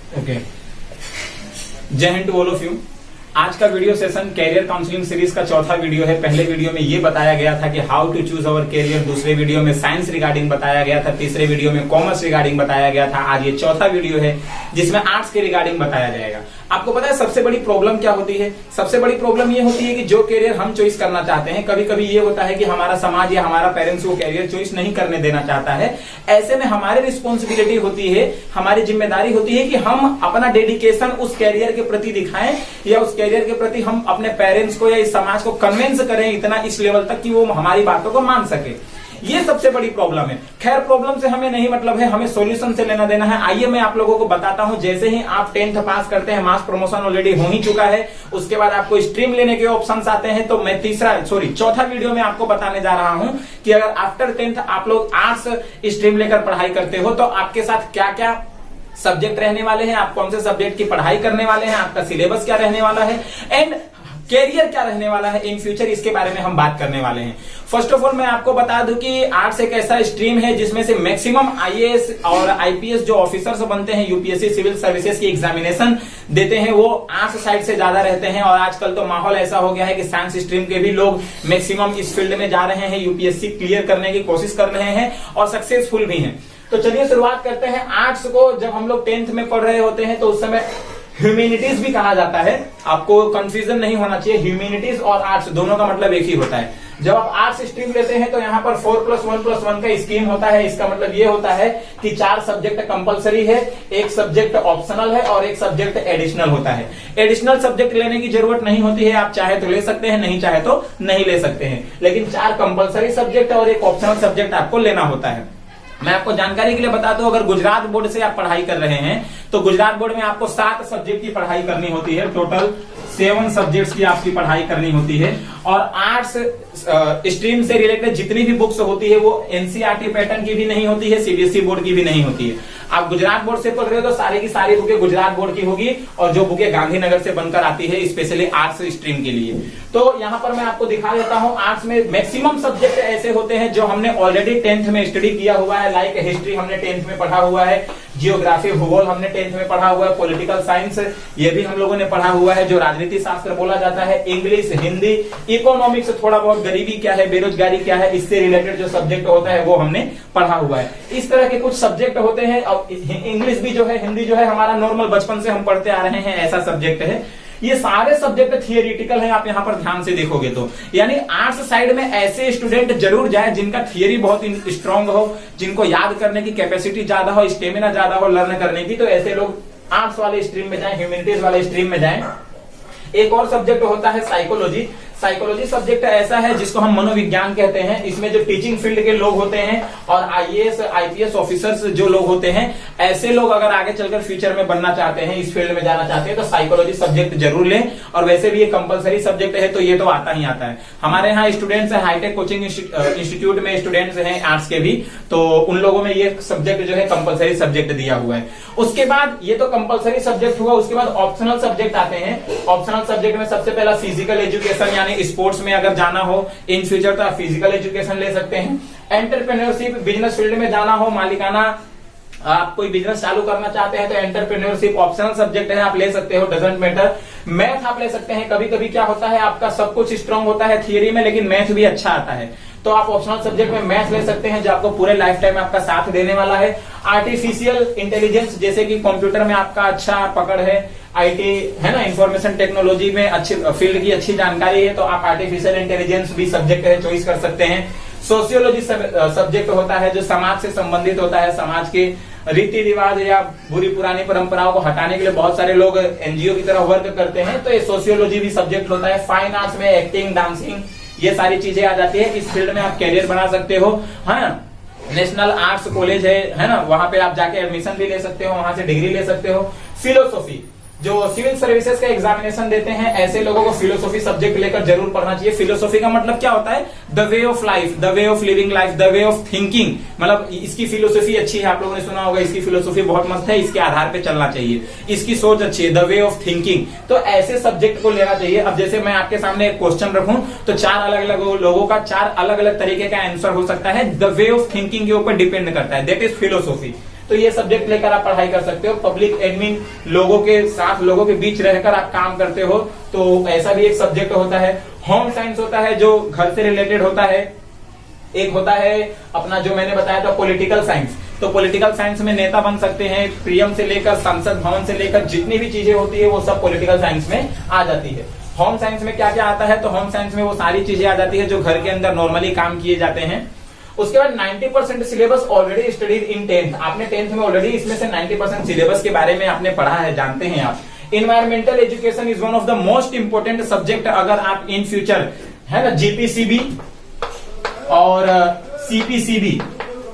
Okay, जय हिंद to all of you. आज का video session career counselling series का चौथा वीडियो है। पहले वीडियो में ये बताया गया था कि how to choose our career, दूसरे वीडियो में साइंस रिगार्डिंग बताया गया था, तीसरे वीडियो में कॉमर्स रिगार्डिंग बताया गया था। आज ये चौथा वीडियो है जिसमें आर्ट्स के रिगार्डिंग बताया जाएगा। आपको पता है सबसे बड़ी प्रॉब्लम क्या होती है? सबसे बड़ी प्रॉब्लम ये होती है कि जो कैरियर हम चॉइस करना चाहते हैं, कभी कभी ये होता है कि हमारा समाज या हमारा पेरेंट्स वो कैरियर चॉइस नहीं करने देना चाहता है। ऐसे में हमारी रिस्पॉन्सिबिलिटी होती है, हमारी जिम्मेदारी होती है कि हम अपना डेडिकेशन उस कैरियर के प्रति दिखाएं या उस कैरियर के प्रति हम अपने पेरेंट्स को या इस समाज को कन्विंस करें इतना इस लेवल तक कि वो हमारी बातों को मान सके। ये सबसे बड़ी प्रॉब्लम है। खैर, प्रॉब्लम से हमें नहीं मतलब है, हमें सॉल्यूशन से लेना देना है। आइए मैं आप लोगों को बताता हूं। जैसे ही आप 10th पास करते हैं, मास प्रमोशन ऑलरेडी हो ही चुका है, उसके बाद आपको स्ट्रीम लेने के ऑप्शंस आते हैं। तो मैं चौथा वीडियो में आपको बताने जा रहा हूं कि अगर आफ्टर 10th आप लोग आर्ट्स स्ट्रीम लेकर पढ़ाई करते हो तो आपके साथ क्या क्या सब्जेक्ट रहने वाले हैं, आप कौन से सब्जेक्ट की पढ़ाई करने वाले हैं, आपका सिलेबस क्या रहने वाला है एंड कैरियर क्या रहने वाला है इन फ्यूचर, इसके बारे में हम बात करने वाले हैं। फर्स्ट ऑफ ऑल मैं आपको बता दूं कि आर्ट्स एक ऐसा स्ट्रीम है जिसमें से मैक्सिमम आईएएस और आईपीएस जो ऑफिसर्स बनते हैं, यूपीएससी सिविल सर्विसेज की एग्जामिनेशन देते हैं, वो आर्ट्स साइड से ज्यादा रहते हैं। और आजकल तो माहौल ऐसा हो गया है कि साइंस स्ट्रीम के भी लोग मैक्सिमम इस फील्ड में जा रहे हैं, यूपीएससी क्लियर करने की कोशिश कर रहे हैं और सक्सेसफुल भी हैं। तो चलिए शुरुआत करते हैं। आर्ट्स को जब हम लोग 10th में पढ़ रहे होते हैं तो उस समय ह्यूमैनिटीज भी कहा जाता है। आपको कंफ्यूजन नहीं होना चाहिए, ह्यूमैनिटीज और आर्ट्स दोनों का मतलब एक ही होता है। जब आप आर्ट्स स्ट्रीम लेते हैं तो यहाँ पर 4+1+1 का स्कीम होता है। इसका मतलब ये होता है कि 4 सब्जेक्ट कंपलसरी है, एक सब्जेक्ट ऑप्शनल है और एक सब्जेक्ट एडिशनल होता है। एडिशनल सब्जेक्ट लेने की जरूरत नहीं होती है, आप चाहे तो ले सकते हैं, नहीं चाहे तो नहीं ले सकते हैं। लेकिन 4 कंपलसरी सब्जेक्ट और एक ऑप्शनल सब्जेक्ट आपको लेना होता है। मैं आपको जानकारी के लिए बता दूं, अगर गुजरात बोर्ड से आप पढ़ाई कर रहे हैं तो गुजरात बोर्ड में आपको 7 सब्जेक्ट की पढ़ाई करनी होती है। टोटल 7 सब्जेक्ट्स की आपकी पढ़ाई करनी होती है। और आर्ट्स स्ट्रीम से रिलेटेड जितनी भी बुक्स होती है वो एनसीईआरटी पैटर्न की भी नहीं होती है, सीबीएसई बोर्ड की भी नहीं होती है। आप गुजरात बोर्ड से पढ़ रहे हो तो सारी की सारी बुकें गुजरात बोर्ड की होगी और जो बुकें गांधीनगर से बनकर आती है स्पेशली आर्ट्स स्ट्रीम के लिए। तो यहाँ पर मैं आपको दिखा देता हूँ। आर्ट्स में मैक्सिमम सब्जेक्ट ऐसे होते हैं जो हमने ऑलरेडी 10th में स्टडी किया हुआ है। लाइक हिस्ट्री हमने 10th में पढ़ा हुआ है, जियोग्राफी भूगोल हमने 10th में पढ़ा हुआ है, पॉलिटिकल साइंस ये भी हम लोगों ने पढ़ा हुआ है, जो राजनीति शास्त्र बोला जाता है, इंग्लिश, हिंदी, इकोनॉमिक्स, थोड़ा बहुत गरीबी क्या है, बेरोजगारी क्या है, इससे रिलेटेड जो सब्जेक्ट होता है वो हमने पढ़ा हुआ है। इस तरह के कुछ सब्जेक्ट होते हैं। और इंग्लिश भी जो है, हिंदी जो है, हमारा नॉर्मल बचपन से हम पढ़ते आ रहे हैं, ऐसा सब्जेक्ट है। ये सारे सब्जेक्ट थियोरिटिकल हैं, आप यहाँ पर ध्यान से देखोगे तो। यानी आर्ट्स साइड में ऐसे स्टूडेंट जरूर जाए जिनका थियरी बहुत स्ट्रांग हो, जिनको याद करने की कैपेसिटी ज्यादा हो, स्टेमिना ज्यादा हो लर्न करने की, तो ऐसे लोग आर्ट्स वाले स्ट्रीम में जाएं, ह्यूमैनिटीज वाले स्ट्रीम में जाएं। एक और सब्जेक्ट होता है साइकोलॉजी। साइकोलॉजी सब्जेक्ट ऐसा है जिसको हम मनोविज्ञान कहते हैं। इसमें जो टीचिंग फील्ड के लोग होते हैं और आईएएस आईपीएस ऑफिसर्स जो लोग होते हैं, ऐसे लोग अगर आगे चलकर फ्यूचर में बनना चाहते हैं, इस फील्ड में जाना चाहते हैं, तो साइकोलॉजी सब्जेक्ट जरूर लें। और वैसे भी ये कंपलसरी सब्जेक्ट है तो ये तो आता ही आता है। हमारे यहाँ स्टूडेंट्स है, हाईटेक कोचिंग इंस्टीट्यूट में स्टूडेंट्स हैं आर्ट्स के भी, तो उन लोगों में ये सब्जेक्ट जो है कंपलसरी सब्जेक्ट दिया हुआ है। उसके बाद ये तो कंपलसरी सब्जेक्ट हुआ, उसके बाद ऑप्शनल सब्जेक्ट आते हैं। ऑप्शनल सब्जेक्ट में सबसे पहला फिजिकल एजुकेशन, यानी स्पोर्ट्स में अगर जाना हो इन फ्यूचर तो आप फिजिकल एजुकेशन ले सकते हैं। एंटरप्रेन्योरशिप, बिजनेस फील्ड में जाना हो, मालिकाना आप कोई बिजनेस चालू करना चाहते हैं तो एंटरप्रेन्योरशिप ऑप्शनल सब्जेक्ट है, आप ले सकते हो, डजंट मैटर। मैथ आप ले सकते हैं। कभी कभी क्या होता है, आपका सब कुछ स्ट्रांग होता है थियरी में लेकिन मैथ भी अच्छा आता है, तो आप ऑप्शनल सब्जेक्ट में मैथ ले सकते हैं जो आपको पूरे लाइफ टाइम आपका साथ देने वाला है। आर्टिफिशियल इंटेलिजेंस, जैसे कि कंप्यूटर में आपका अच्छा पकड़ है, आईटी है ना, इंफॉर्मेशन टेक्नोलॉजी में अच्छी फील्ड की अच्छी जानकारी है, तो आप आर्टिफिशियल इंटेलिजेंस भी सब्जेक्ट है, चॉइस कर सकते हैं। सोशियोलॉजी सब्जेक्ट होता है जो समाज से संबंधित होता है, समाज के रीति रिवाज या बुरी पुरानी परंपराओं को हटाने के लिए बहुत सारे लोग एनजीओ की तरह वर्क करते हैं, तो ये सोशियोलॉजी भी सब्जेक्ट होता है। फाइन आर्ट्स में एक्टिंग, डांसिंग, ये सारी चीजें आ जाती है। इस फील्ड में आप कैरियर बना सकते हो। हाँ, नेशनल आर्ट्स कॉलेज है ना, वहां पे आप जाके एडमिशन भी ले सकते हो, वहां से डिग्री ले सकते हो। फिलोसॉफी, जो सिविल सर्विसेज का एग्जामिनेशन देते हैं, ऐसे लोगों को फिलोसॉफी सब्जेक्ट लेकर जरूर पढ़ना चाहिए। फिलोसॉफी का मतलब क्या होता है? The way of life, the way of living life, the way of thinking. मतलब इसकी फिलोसॉफी अच्छी है, आप लोगों ने सुना होगा इसकी फिलोसॉफी बहुत मस्त है, इसके आधार पे चलना चाहिए, इसकी सोच अच्छी है, द वे ऑफ थिंकिंग। तो ऐसे सब्जेक्ट को लेना चाहिए। अब जैसे मैं आपके सामने एक क्वेश्चन रखूं तो 4 अलग अलग लोगों का 4 अलग अलग तरीके का आंसर हो सकता है, द वे ऑफ थिंकिंग के ऊपर डिपेंड करता है, दैट इज फिलोसॉफी। तो ये सब्जेक्ट लेकर आप पढ़ाई कर सकते हो। पब्लिक एडमिन, लोगों के साथ, लोगों के बीच रहकर आप काम करते हो, तो ऐसा भी एक सब्जेक्ट होता है। होम साइंस होता है जो घर से रिलेटेड होता है। एक होता है अपना जो मैंने बताया था पॉलिटिकल साइंस, तो पॉलिटिकल साइंस में नेता बन सकते हैं, पीएम से लेकर संसद भवन से लेकर जितनी भी चीजें होती है वो सब पॉलिटिकल साइंस में आ जाती है। होम साइंस में क्या क्या आता है, तो होम साइंस में वो सारी चीजें आ जाती है जो घर के अंदर नॉर्मली काम किए जाते हैं। उसके बाद 90% syllabus already studied in 10th, आपने 10th में ऑलरेडी इसमें से 90% सिलेबस के बारे में आपने पढ़ा है, जानते हैं आप। Environmental education is one of the most important subject, अगर आप इन फ्यूचर है ना जीपीसीबी और सीपीसीबी,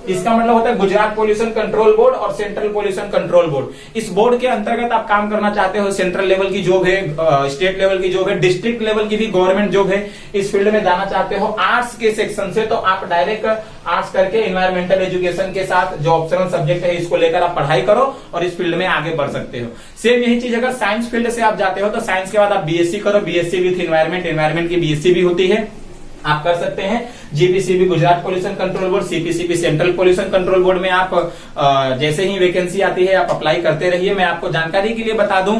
इसका मतलब होता है गुजरात पोल्यूशन कंट्रोल बोर्ड और सेंट्रल पोल्यूशन कंट्रोल बोर्ड, इस बोर्ड के अंतर्गत आप काम करना चाहते हो, सेंट्रल लेवल की जॉब है, स्टेट लेवल की जॉब है, डिस्ट्रिक्ट लेवल की भी गवर्नमेंट जॉब है, इस फील्ड में जाना चाहते हो आर्ट्स के सेक्शन से, तो आप डायरेक्ट आर्ट्स करके इन्वायरमेंटल एजुकेशन के साथ जो ऑप्शनल सब्जेक्ट है इसको लेकर आप पढ़ाई करो और इस फील्ड में आगे बढ़ सकते हो। सेम यही चीज अगर साइंस फील्ड से आप जाते हो तो साइंस के बाद आप बीएससी करो, बीएससी विथ इन्वायरमेंट, इन्वायरमेंट की बीएससी भी होती है, आप कर सकते हैं। GPCB Gujarat pollution control board, CPCB central pollution control board में आप जैसे ही वैकेंसी आती है आप अप्लाई करते रहिए। मैं आपको जानकारी के लिए बता दूं,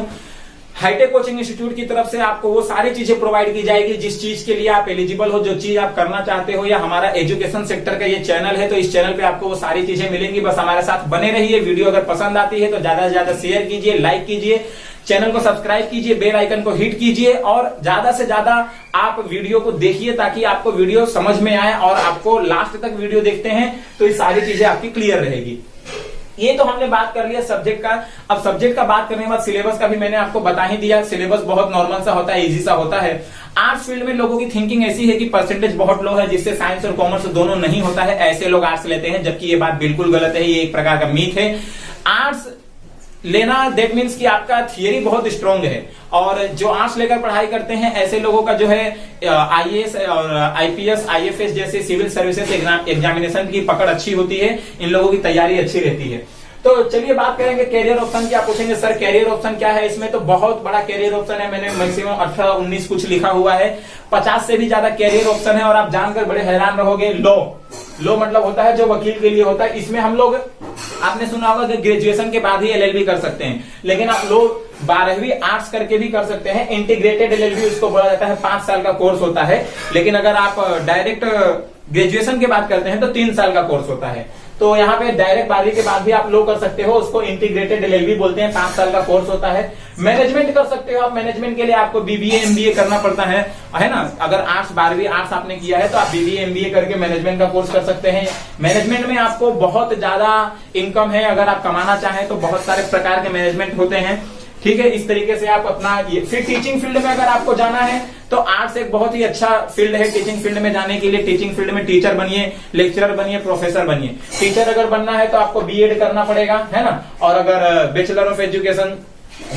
हाईटेक कोचिंग इंस्टीट्यूट की तरफ से आपको वो सारी चीजें प्रोवाइड की जाएगी जिस चीज के लिए आप एलिजिबल हो, जो चीज आप करना चाहते हो, या हमारा एजुकेशन सेक्टर का ये चैनल है तो इस चैनल पे आपको वो सारी चीजें मिलेंगी। बस हमारे साथ बने रहिए। वीडियो अगर पसंद आती है तो ज्यादा से ज्यादा शेयर कीजिए, लाइक कीजिए, चैनल को सब्सक्राइब कीजिए, बेल आइकन को हिट कीजिए और ज्यादा से ज्यादा आप वीडियो को देखिए ताकि आपको वीडियो समझ में आए और आपको लास्ट तक वीडियो देखते हैं तो ये सारी चीजें आपकी क्लियर रहेगी। ये तो हमने बात कर लिया सब्जेक्ट का। अब सब्जेक्ट का बात करने के बाद सिलेबस का भी मैंने आपको बता ही दिया। सिलेबस बहुत नॉर्मल सा होता है, इजी सा होता है। आर्ट्स फील्ड में लोगों की थिंकिंग ऐसी है कि परसेंटेज बहुत लो है जिससे साइंस और कॉमर्स दोनों नहीं होता है, ऐसे लोग आर्ट्स लेते हैं, जबकि ये बात बिल्कुल गलत है, ये एक प्रकार का मीथ है। आर्ट्स लेना दैट मीन्स कि आपका थियरी बहुत स्ट्रांग है, और जो आर्ट्स लेकर पढ़ाई करते हैं ऐसे लोगों का जो है आईएएस और आईपीएस, आईएफएस जैसे सिविल सर्विसेज एग्जामिनेशन की पकड़ अच्छी होती है, इन लोगों की तैयारी अच्छी रहती है। तो चलिए बात करेंगे कैरियर ऑप्शन की। आप पूछेंगे सर कैरियर ऑप्शन क्या है, इसमें तो बहुत बड़ा कैरियर ऑप्शन है, मैंने मैक्सिमम 18-19 कुछ लिखा हुआ है, 50 से भी ज्यादा कैरियर ऑप्शन है। और आप जानकर बड़े हैरान रहोगे, लॉ मतलब होता है जो वकील के लिए होता है, इसमें हम लोग, आपने सुना होगा कि ग्रेजुएशन के बाद ही एलएलबी कर सकते हैं, लेकिन आप लोग 12वीं आर्ट्स करके भी कर सकते हैं। इंटीग्रेटेड एलएलबी उसको बोला जाता है, 5 साल का कोर्स होता है, लेकिन अगर आप डायरेक्ट ग्रेजुएशन के बाद करते हैं तो 3 साल का कोर्स होता है। तो यहाँ पे डायरेक्ट 12वीं के बाद भी आप लोग कर सकते हो, उसको इंटीग्रेटेड एलएलबी बोलते हैं, 5 साल का कोर्स होता है। मैनेजमेंट कर सकते हो आप, मैनेजमेंट के लिए आपको बीबीए एमबीए करना पड़ता है ना। अगर आर्ट्स 12वीं आर्ट्स आपने किया है तो आप बीबीए एमबीए करके मैनेजमेंट का कोर्स कर सकते हैं। मैनेजमेंट में आपको बहुत ज्यादा इनकम है, अगर आप कमाना चाहें तो बहुत सारे प्रकार के मैनेजमेंट होते हैं, ठीक है। इस तरीके से आप अपना फिर टीचिंग फील्ड में अगर आपको जाना है तो आर्ट्स एक बहुत ही अच्छा फील्ड है टीचिंग फील्ड में जाने के लिए। टीचिंग फील्ड में टीचर बनिए, लेक्चरर बनिए, प्रोफेसर बनिए। टीचर अगर बनना है तो आपको बीएड करना पड़ेगा, है ना, और अगर बैचलर ऑफ एजुकेशन।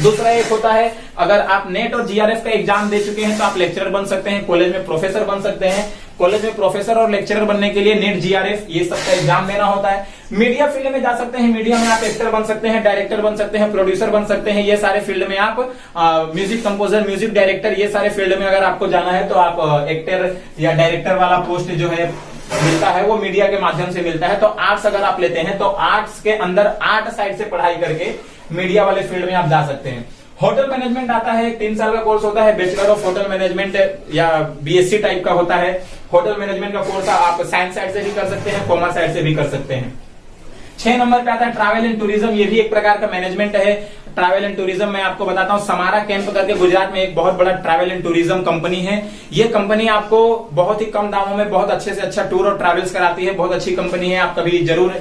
दूसरा एक होता है, अगर आप नेट और जीआरएफ का एग्जाम दे चुके हैं तो आप लेक्चरर बन सकते हैं, कॉलेज में प्रोफेसर बन सकते हैं। कॉलेज में प्रोफेसर और लेक्चरर बनने के लिए नेट जीआरएफ ये सब का एग्जाम देना होता है। मीडिया फील्ड में जा सकते हैं, मीडिया में आप एक्टर बन सकते हैं, डायरेक्टर बन सकते हैं, प्रोड्यूसर बन सकते हैं, ये सारे फील्ड में आप म्यूजिक कंपोजर, म्यूजिक डायरेक्टर, ये सारे फील्ड में अगर आपको जाना है तो आप एक्टर या डायरेक्टर वाला पोस्ट जो है मिलता है वो मीडिया के माध्यम से मिलता है। तो आर्ट्स अगर आप लेते हैं तो आर्ट्स के अंदर आर्ट साइड से पढ़ाई करके मीडिया वाले फील्ड में आप जा सकते हैं। होटल मैनेजमेंट आता है, 3 साल का कोर्स होता है, बैचलर ऑफ होटल मैनेजमेंट या बीएससी टाइप का होता है। होटल मैनेजमेंट का कोर्स आप साइंस साइड से भी कर सकते हैं, कॉमर्स साइड से भी कर सकते हैं। 6 नंबर पे आता है ट्रैवल एंड टूरिज्म, ये भी एक प्रकार का मैनेजमेंट है। ट्रैवल एंड टूरिज्म में आपको बताता हूँ, समारा कैंप करके गुजरात में एक बहुत बड़ा ट्रैवल एंड टूरिज्म कंपनी है। ये कंपनी आपको बहुत ही कम दामों में बहुत अच्छे से अच्छा टूर और ट्रैवल्स कराती है, बहुत अच्छी कंपनी है। आप कभी जरूर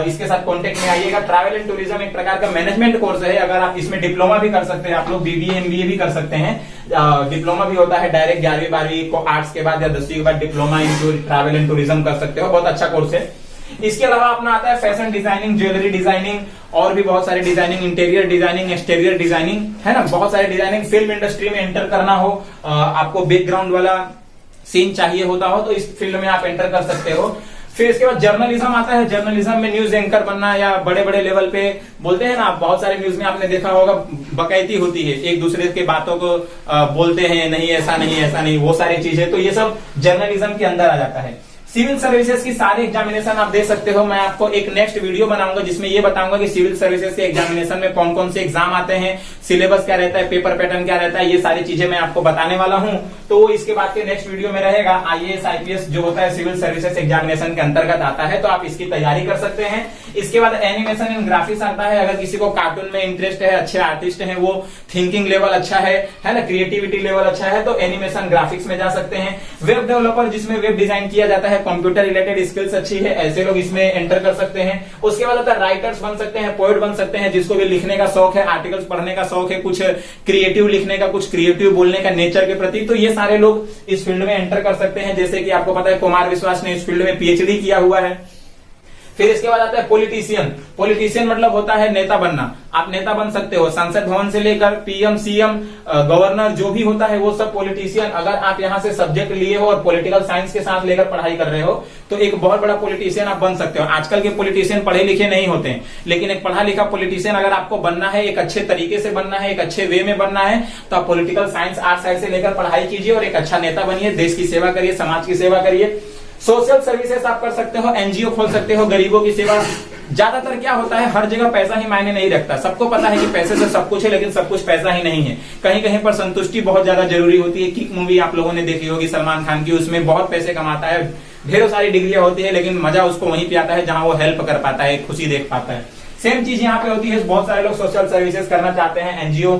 इसके साथ कांटेक्ट में आइएगा। ट्रैवल एंड टूरिज्म एक प्रकार का मैनेजमेंट कोर्स है, अगर आप इसमें डिप्लोमा भी कर सकते हैं, आप लोग बीबीए एमबीए भी कर सकते हैं। डिप्लोमा भी होता है, डायरेक्ट 11वीं 12वीं को आर्ट्स के बाद या 10वीं के बाद diploma in travel and tourism कर सकते हो, बहुत अच्छा कोर्स है। इसके अलावा अपना आता है फैशन डिजाइनिंग, ज्वेलरी डिजाइनिंग और भी बहुत सारे designing, interior designing, exterior designing, है ना, बहुत सारे डिजाइनिंग। फिल्म इंडस्ट्री में एंटर करना हो, आपको बैकग्राउंड वाला सीन चाहिए होता हो तो इस फील्ड में आप एंटर कर सकते हो। फिर इसके बाद जर्नलिज्म आता है। जर्नलिज्म में न्यूज एंकर बनना या बड़े बड़े लेवल पे बोलते हैं ना, बहुत सारे न्यूज में आपने देखा होगा बकैती होती है, एक दूसरे के बातों को बोलते हैं, नहीं ऐसा नहीं ऐसा नहीं, वो सारी चीजें, तो ये सब जर्नलिज्म के अंदर आ जाता है। सिविल सर्विसेज की सारी एग्जामिनेशन आप दे सकते हो। मैं आपको एक नेक्स्ट वीडियो बनाऊंगा जिसमें ये बताऊंगा कि सिविल सर्विसेज के एग्जामिनेशन में कौन कौन से एग्जाम आते हैं, सिलेबस क्या रहता है, पेपर पैटर्न क्या रहता है, ये सारी चीजें मैं आपको बताने वाला हूं। तो वो इसके बाद के नेक्स्ट वीडियो में रहेगा। आईएएस आईपीएस जो होता है सिविल सर्विसेज एग्जामिनेशन के अंतर्गत आता है, तो आप इसकी तैयारी कर सकते हैं। इसके बाद एनिमेशन एंड ग्राफिक्स आता है। अगर किसी को कार्टून में इंटरेस्ट है, अच्छे आर्टिस्ट हैं, वो थिंकिंग लेवल अच्छा है ना, क्रिएटिविटी लेवल अच्छा है, तो एनिमेशन ग्राफिक्स में जा सकते हैं। वेब डेवलपर जिसमें वेब डिजाइन किया जाता है, कंप्यूटर रिलेटेड स्किल्स अच्छी है, ऐसे लोग इसमें एंटर कर सकते हैं। उसके बाद राइटर्स बन सकते हैं, पोएट बन सकते हैं, जिसको भी लिखने का शौक है, आर्टिकल्स पढ़ने का शौक है, कुछ क्रिएटिव लिखने का, कुछ क्रिएटिव बोलने का नेचर के प्रति, तो ये सारे लोग इस फील्ड में एंटर कर सकते हैं। जैसे कि आपको पता है कुमार विश्वास ने इस फील्ड में पीएचडी किया हुआ है। फिर इसके बाद आता है पॉलिटिशियन। पॉलिटिशियन मतलब होता है नेता बनना। आप नेता बन सकते हो, संसद भवन से लेकर पीएम, सीएम, गवर्नर जो भी होता है वो सब पॉलिटिशियन। अगर आप यहाँ से सब्जेक्ट लिए हो और पॉलिटिकल साइंस के साथ लेकर पढ़ाई कर रहे हो तो एक बहुत बड़ा पॉलिटिशियन आप बन सकते हो। आजकल के पॉलिटिशियन पढ़े लिखे नहीं होते हैं, लेकिन एक पढ़ा लिखा पॉलिटिशियन अगर आपको बनना है, एक अच्छे तरीके से बनना है, एक अच्छे वे में बनना है, तो आप पॉलिटिकल साइंस आर्ट साइड से लेकर पढ़ाई कीजिए और एक अच्छा नेता बनिए, देश की सेवा करिए, समाज की सेवा करिए। सोशल सर्विसेज आप कर सकते हो, एनजीओ खोल सकते हो, गरीबों की सेवा। ज्यादातर क्या होता है, हर जगह पैसा ही मायने नहीं रखता। सबको पता है कि पैसे से सब कुछ है, लेकिन सब कुछ पैसा ही नहीं है। कहीं कहीं पर संतुष्टि बहुत ज्यादा जरूरी होती है। किक मूवी आप लोगों ने देखी होगी सलमान खान की, उसमें बहुत पैसे कमाता है, ढेरों सारी डिग्रियां होती है, लेकिन मजा उसको वहीं पे आता है जहां वो हेल्प कर पाता है, खुशी देख पाता है। सेम चीज यहाँ पे होती है। बहुत सारे लोग सोशल सर्विसेज करना चाहते हैं, एनजीओ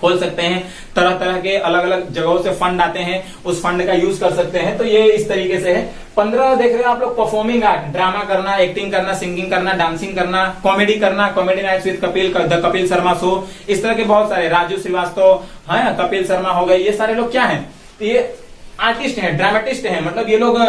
खोल सकते हैं, तरह तरह के अलग अलग जगहों से फंड आते हैं, उस फंड का यूज कर सकते हैं। तो ये इस तरीके से है। 15 देख रहे हो आप लोग, परफॉर्मिंग आर्ट, ड्रामा करना, एक्टिंग करना, सिंगिंग करना, डांसिंग करना, कॉमेडी करना, comedy nights with Kapil, the Kapil Sharma show, इस तरह के बहुत सारे, राजू श्रीवास्तव है, कपिल शर्मा हो गए, ये सारे लोग क्या है, तो ये आर्टिस्ट हैं, ड्रामेटिस्ट हैं। मतलब ये लोग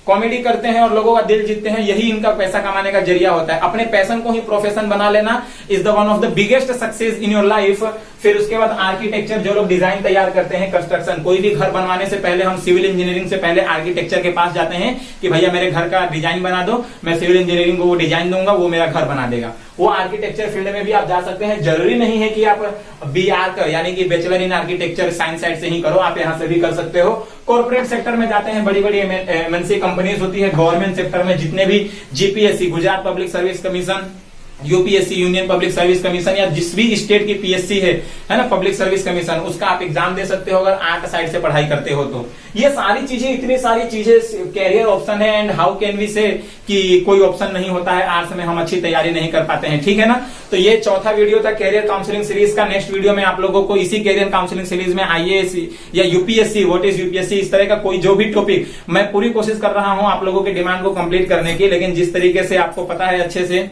कॉमेडी करते हैं और लोगों का दिल जीतते हैं, यही इनका पैसा कमाने का जरिया होता है। अपने पैशन को ही प्रोफेशन बना लेना is the one of the biggest success in your life. फिर उसके बाद आर्किटेक्चर, जो लोग डिजाइन तैयार करते हैं, कंस्ट्रक्शन, कोई भी घर बनवाने से पहले हम सिविल इंजीनियरिंग से पहले आर्किटेक्चर के पास जाते हैं कि भैया मेरे घर का डिजाइन बना दो, मैं सिविल इंजीनियरिंग को वो डिजाइन दूंगा, वो मेरा घर बना देगा। वो आर्किटेक्चर फील्ड में भी आप जा सकते हैं। जरूरी नहीं है कि आप BArch यानी कि bachelor in architecture science side से ही करो, आप यहाँ से भी कर सकते हो। कॉर्पोरेट सेक्टर में जाते हैं, बड़ी बड़ी MNC कंपनीज होती है। गवर्नमेंट सेक्टर में जितने भी GPSC, Gujarat public service commission, UPSC, union public service commission, या जिस भी स्टेट की PSC है ना, पब्लिक सर्विस कमीशन, उसका आप एग्जाम दे सकते हो अगर आर्ट साइड से पढ़ाई करते हो तो। ये सारी चीजें, इतनी सारी चीजें कैरियर ऑप्शन है। एंड हाउ कैन वी से कि कोई ऑप्शन नहीं होता है आर्ट्स में, हम अच्छी तैयारी नहीं कर पाते हैं, ठीक है ना। तो ये चौथा वीडियो था कैरियर काउंसलिंग सीरीज का। नेक्स्ट वीडियो में आप लोगों को इसी कैरियर काउंसलिंग सीरीज में IAS या UPSC, व्हाट इज UPSC, इस तरह का कोई जो भी टॉपिक, मैं पूरी कोशिश कर रहा हूं आप लोगों की डिमांड को कंप्लीट करने की। लेकिन जिस तरीके से आपको पता है अच्छे से,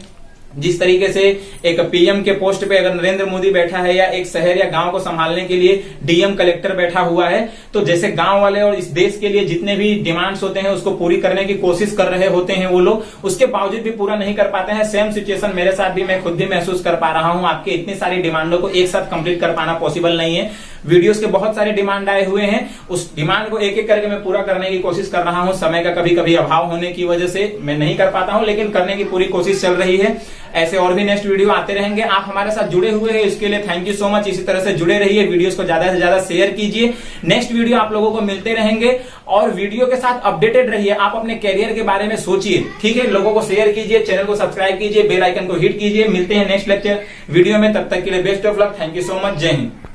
जिस तरीके से एक PM के पोस्ट पे अगर नरेंद्र मोदी बैठा है, या एक शहर या गांव को संभालने के लिए DM कलेक्टर बैठा हुआ है, तो जैसे गांव वाले और इस देश के लिए जितने भी डिमांड्स होते हैं उसको पूरी करने की कोशिश कर रहे होते हैं वो लोग, उसके बावजूद भी पूरा नहीं कर पाते हैं। सेम सिचुएशन मेरे साथ भी, मैं खुद भी महसूस कर पा रहा हूं। आपके इतनी सारी डिमांडों को एक साथ कंप्लीट कर पाना पॉसिबल नहीं है। वीडियोस के बहुत सारे डिमांड आए हुए हैं, उस डिमांड को एक एक करके मैं पूरा करने की कोशिश कर रहा हूं। समय का कभी कभी अभाव होने की वजह से मैं नहीं कर पाता हूं, लेकिन करने की पूरी कोशिश चल रही है। ऐसे और भी नेक्स्ट वीडियो आते रहेंगे। आप हमारे साथ जुड़े हुए हैं, इसके लिए थैंक यू सो मच। इसी तरह से जुड़े रहिए, वीडियोस को ज्यादा से ज्यादा शेयर कीजिए। नेक्स्ट वीडियो आप लोगों को मिलते रहेंगे, और वीडियो के साथ अपडेटेड रहिए। आप अपने कैरियर के बारे में सोचिए, ठीक है। लोगों को शेयर कीजिए, चैनल को सब्सक्राइब कीजिए, बेल आइकन को हिट कीजिए। मिलते हैं नेक्स्ट लेक्चर वीडियो में, तब तक के लिए best of luck. Thank you so much. जय हिंद।